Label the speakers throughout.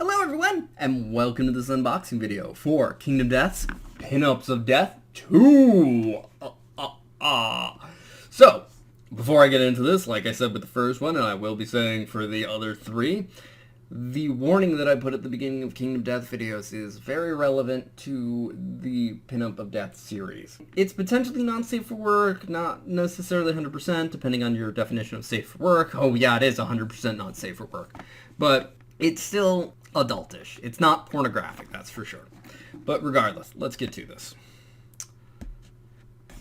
Speaker 1: Hello everyone, and welcome to this unboxing video for Kingdom Death's Pinups of Death 2! So, before I get into this, like I said with the first one, and I will be saying for the other three, the warning that I put at the beginning of Kingdom Death videos is very relevant to the Pinup of Death series. It's potentially not safe for work, not necessarily 100%, depending on your definition of safe for work. Oh yeah, it is 100% not safe for work. But it's still adultish. It's not pornographic, that's for sure. But regardless, let's get to this.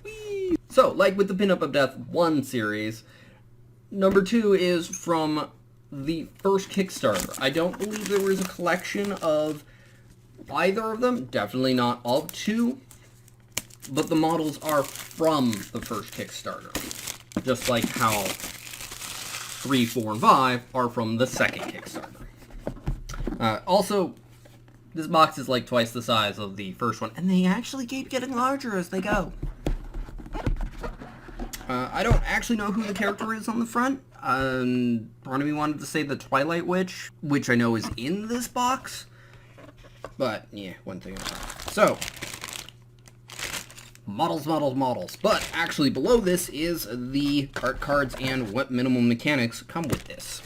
Speaker 1: Whee! So, like with the Pinup of Death 1 series, number 2 is from the first Kickstarter. I don't believe there was a collection of either of them, definitely not all 2, but the models are from the first Kickstarter. Just like how 3, 4, and 5 are from the second Kickstarter. Also, this box is like twice the size of the first one, and they actually keep getting larger as they go. I don't actually know who the character is on the front. Part of me wanted to say the Twilight Witch, which I know is in this box. But, yeah, one thing at a time. So, models, models, models. But, actually, below this is the art cards and what minimal mechanics come with this.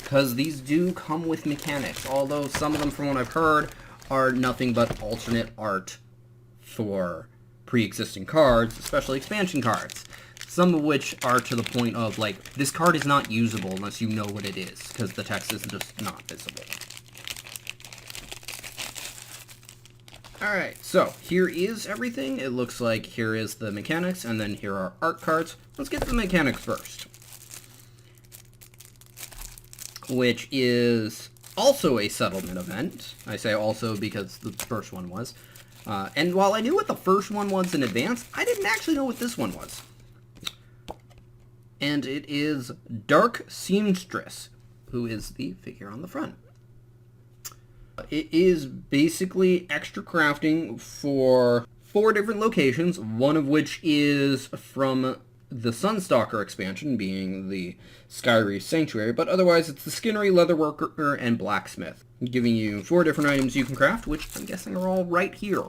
Speaker 1: Because these do come with mechanics, although some of them, from what I've heard, are nothing but alternate art for pre-existing cards, especially expansion cards. Some of which are to the point of, like, this card is not usable unless you know what it is, because the text is just not visible. Alright, so here is everything. It looks like here is the mechanics, and then here are art cards. Let's get to the mechanics first. Which is also a settlement event. I say also because the first one was. And while I knew what the first one was in advance, I didn't actually know what this one was. And it is Dark Seamstress, who is the figure on the front. It is basically extra crafting for 4 different locations, one of which is from the Sunstalker expansion, being the Skyreef Sanctuary, but otherwise it's the Skinnery, Leatherworker, and Blacksmith, giving you 4 different items you can craft, which I'm guessing are all right here.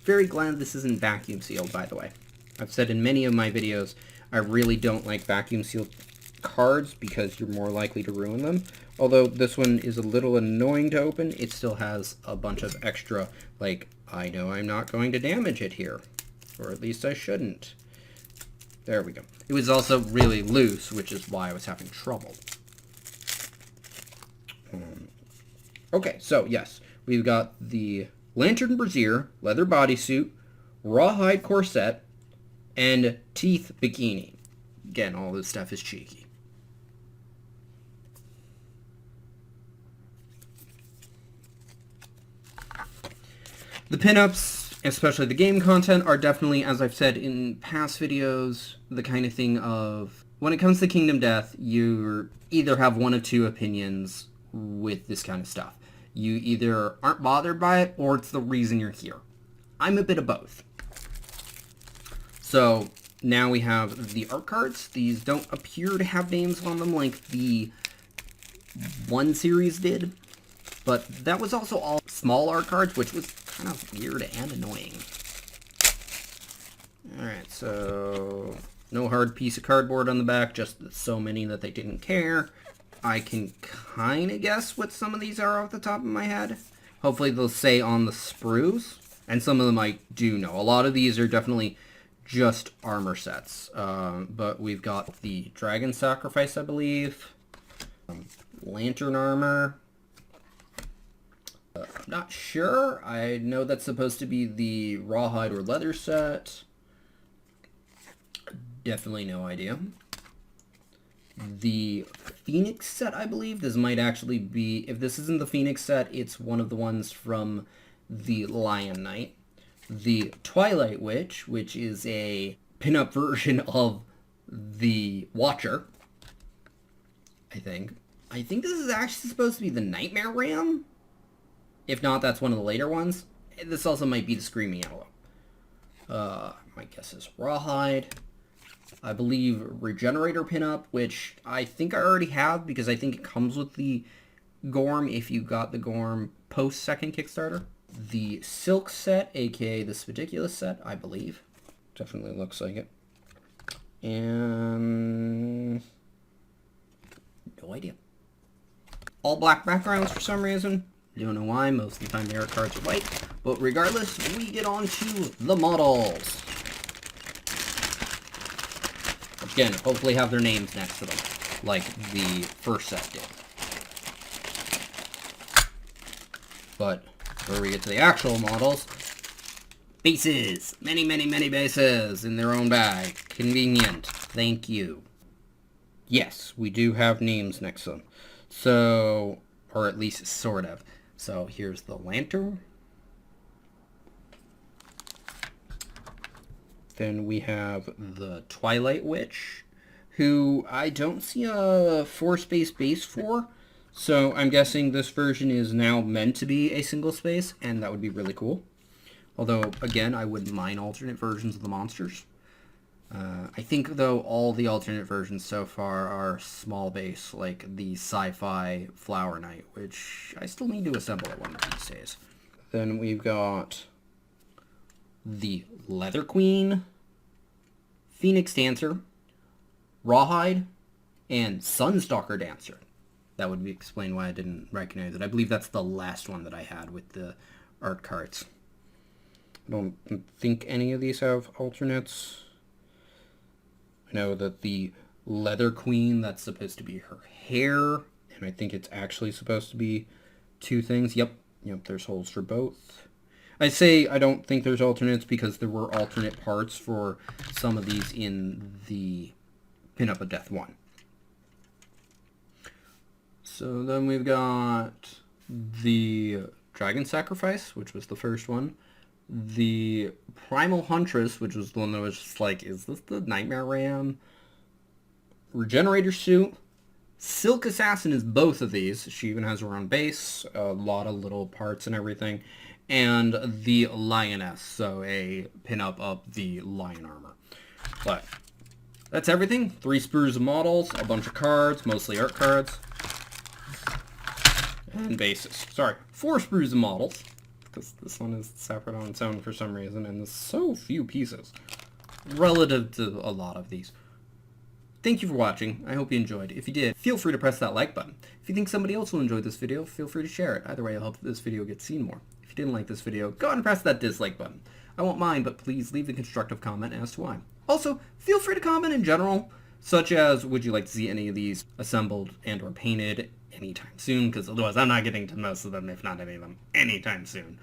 Speaker 1: Very glad this isn't vacuum sealed, by the way. I've said in many of my videos, I really don't like vacuum sealed cards because you're more likely to ruin them. Although this one is a little annoying to open, it still has a bunch of extra, like, I know I'm not going to damage it here. Or at least I shouldn't. There we go. It was also really loose, which is why I was having trouble. Okay, so yes, we've got the Lantern Brassiere, leather bodysuit, rawhide corset, and teeth bikini. Again, all this stuff is cheeky. The pinups, especially the game content, are definitely, as I've said in past videos, the kind of thing of, when it comes to Kingdom Death, you either have one of 2 opinions with this kind of stuff. You either aren't bothered by it, or it's the reason you're here. I'm a bit of both. So, now we have the art cards. These don't appear to have names on them like the 1 series did. But that was also all small art cards, which was kind of weird and annoying. Alright, so no hard piece of cardboard on the back, just so many that they didn't care. I can kind of guess what some of these are off the top of my head. Hopefully they'll say on the sprues. And some of them I do know. A lot of these are definitely just armor sets. But we've got the Dragon Sacrifice, I believe. Lantern Armor. I'm not sure. I know that's supposed to be the Rawhide or Leather set. Definitely no idea. The Phoenix set, I believe. This might actually be, if this isn't the Phoenix set, it's one of the ones from the Lion Knight. The Twilight Witch, which is a pinup version of the Watcher, I think. I think this is actually supposed to be the Nightmare Ram. If not, that's one of the later ones. This also might be the Screaming Owl. My guess is Rawhide. I believe Regenerator pinup, which I think I already have because I think it comes with the Gorm if you got the Gorm post second Kickstarter. The Silk set, aka the Spediculous set, I believe. Definitely looks like it. And no idea. All black backgrounds for some reason. Don't know why. Most of the time the art cards are white. But regardless, we get on to the models. Again, hopefully have their names next to them, like the first set did. But before we get to the actual models, bases! Many, many, many bases in their own bag. Convenient. Thank you. Yes, we do have names next to them. So, or at least sort of. So here's the Lantern. Then we have the Twilight Witch, who I don't see a 4-space base for. So I'm guessing this version is now meant to be a single space, and that would be really cool. Although, again, I wouldn't mind alternate versions of the monsters. I think, though, all the alternate versions so far are small base, like the Sci-Fi Flower Knight, which I still need to assemble at one of these days. Then we've got the Leather Queen, Phoenix Dancer, Rawhide, and Sunstalker Dancer. That would explain why I didn't recognize it. I believe that's the last one that I had with the art cards. I don't think any of these have alternates. I know that the Leather Queen, that's supposed to be her hair, and I think it's actually supposed to be two things. Yep, there's holes for both. I say I don't think there's alternates because there were alternate parts for some of these in the Pinup of Death 1. So then we've got the Dragon Sacrifice, which was the first one. The Primal Huntress, which was the one that was just like, is this the Nightmare Ram? Regenerator Suit. Silk Assassin is both of these. She even has her own base, a lot of little parts and everything. And the Lioness, so a pinup of the lion armor. But that's everything. 3 sprues of models, a bunch of cards, mostly art cards, and bases. Sorry, 4 sprues of models, because this one is separate on its own for some reason, and there's so few pieces relative to a lot of these. Thank you for watching. I hope you enjoyed. If you did, feel free to press that like button. If you think somebody else will enjoy this video, feel free to share it. Either way, it'll help this video get seen more. If you didn't like this video, go ahead and press that dislike button. I won't mind, but please leave a constructive comment as to why. Also, feel free to comment in general, such as, would you like to see any of these assembled and or painted anytime soon, because otherwise I'm not getting to most of them, if not any of them, anytime soon.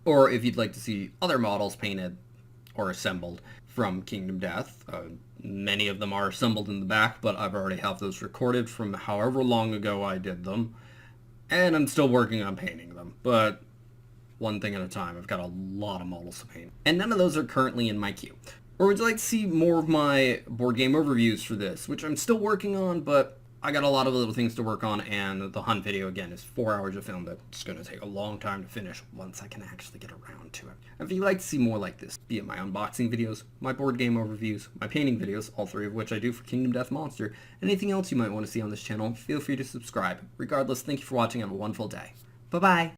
Speaker 1: Or if you'd like to see other models painted or assembled from Kingdom Death. Many of them are assembled in the back, but I've already have those recorded from however long ago I did them. And I'm still working on painting them, but one thing at a time. I've got a lot of models to paint. And none of those are currently in my queue. Or would you like to see more of my board game overviews for this, which I'm still working on, but I got a lot of little things to work on, and the hunt video, again, is 4 hours of film that's going to take a long time to finish once I can actually get around to it. If you'd like to see more like this, be it my unboxing videos, my board game overviews, my painting videos, all 3 of which I do for Kingdom Death Monster, and anything else you might want to see on this channel, feel free to subscribe. Regardless, thank you for watching and have a wonderful day. Bye-bye!